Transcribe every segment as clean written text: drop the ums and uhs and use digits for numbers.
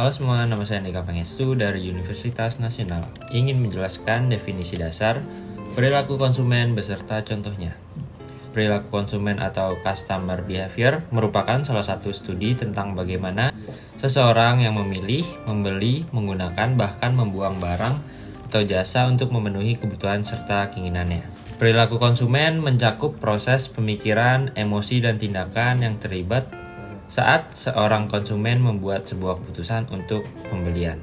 Halo semua, nama saya Andika Pangestu dari Universitas Nasional. Ingin menjelaskan definisi dasar perilaku konsumen beserta contohnya. Perilaku konsumen atau customer behavior merupakan salah satu studi tentang bagaimana seseorang yang memilih, membeli, menggunakan, bahkan membuang barang atau jasa untuk memenuhi kebutuhan serta keinginannya. Perilaku konsumen mencakup proses pemikiran, emosi, dan tindakan yang terlibat saat seorang konsumen membuat sebuah keputusan untuk pembelian.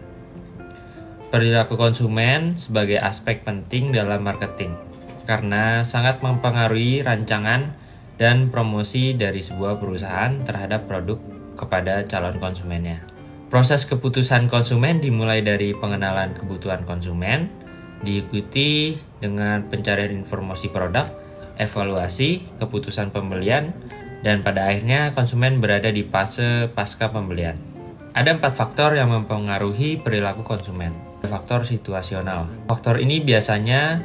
Perilaku konsumen sebagai aspek penting dalam marketing karena sangat mempengaruhi rancangan dan promosi dari sebuah perusahaan terhadap produk kepada calon konsumennya. Proses keputusan konsumen dimulai dari pengenalan kebutuhan konsumen, diikuti dengan pencarian informasi produk, evaluasi, keputusan pembelian, dan pada akhirnya konsumen berada di fase pasca pembelian. Ada 4 faktor yang mempengaruhi perilaku konsumen. Faktor situasional. Faktor ini biasanya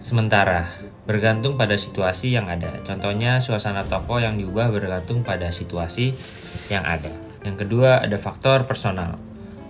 sementara, bergantung pada situasi yang ada. Contohnya suasana toko yang diubah bergantung pada situasi yang ada. Yang kedua ada faktor personal.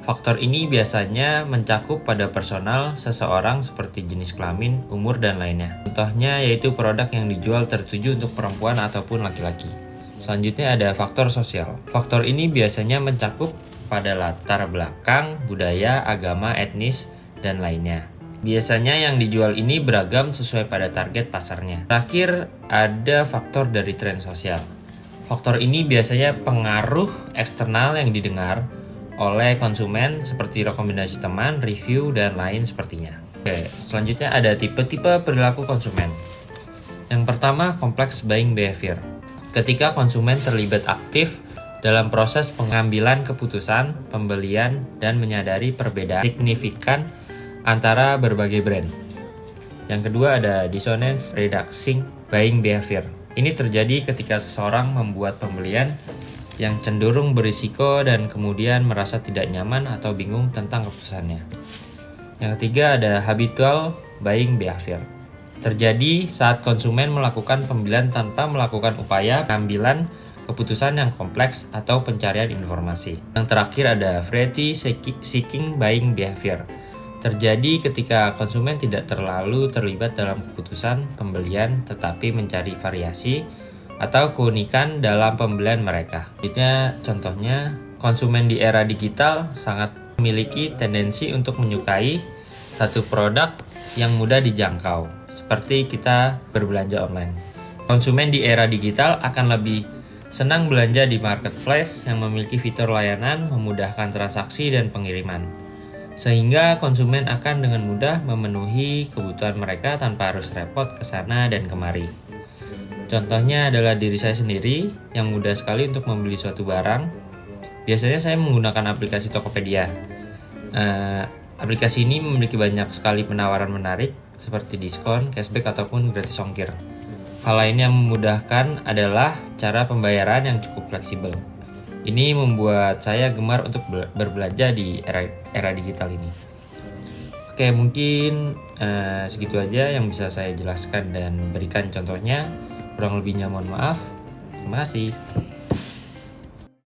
Faktor ini biasanya mencakup pada personal seseorang seperti jenis kelamin, umur, dan lainnya. Contohnya yaitu produk yang dijual tertuju untuk perempuan ataupun laki-laki. Selanjutnya ada faktor sosial. Faktor ini biasanya mencakup pada latar belakang, budaya, agama, etnis, dan lainnya. Biasanya yang dijual ini beragam sesuai pada target pasarnya. Terakhir ada faktor dari tren sosial. Faktor ini biasanya pengaruh eksternal yang didengar oleh konsumen seperti rekomendasi teman, review, dan lain sepertinya. Oke, selanjutnya ada tipe-tipe perilaku konsumen. Yang pertama, complex buying behavior. Ketika konsumen terlibat aktif dalam proses pengambilan keputusan, pembelian, dan menyadari perbedaan signifikan antara berbagai brand. Yang kedua ada dissonance reducing buying behavior. Ini terjadi ketika seseorang membuat pembelian yang cenderung berisiko dan kemudian merasa tidak nyaman atau bingung tentang keputusannya. Yang ketiga ada habitual buying behavior. Terjadi saat konsumen melakukan pembelian tanpa melakukan upaya pengambilan keputusan yang kompleks atau pencarian informasi. Yang terakhir ada variety seeking buying behavior. Terjadi ketika konsumen tidak terlalu terlibat dalam keputusan pembelian tetapi mencari variasi atau keunikan dalam pembelian mereka. Contohnya, konsumen di era digital sangat memiliki tendensi untuk menyukai satu produk yang mudah dijangkau, seperti kita berbelanja online. Konsumen di era digital akan lebih senang belanja di marketplace yang memiliki fitur layanan, memudahkan transaksi dan pengiriman. Sehingga konsumen akan dengan mudah memenuhi kebutuhan mereka tanpa harus repot ke sana dan kemari. Contohnya adalah diri saya sendiri yang mudah sekali untuk membeli suatu barang. Biasanya saya menggunakan aplikasi Tokopedia. Aplikasi ini memiliki banyak sekali penawaran menarik seperti diskon, cashback, ataupun gratis ongkir. Hal lain yang memudahkan adalah cara pembayaran yang cukup fleksibel. Ini membuat saya gemar untuk berbelanja di era digital ini. Oke, mungkin segitu aja yang bisa saya jelaskan dan berikan contohnya. Kurang lebihnya mohon maaf. Terima kasih.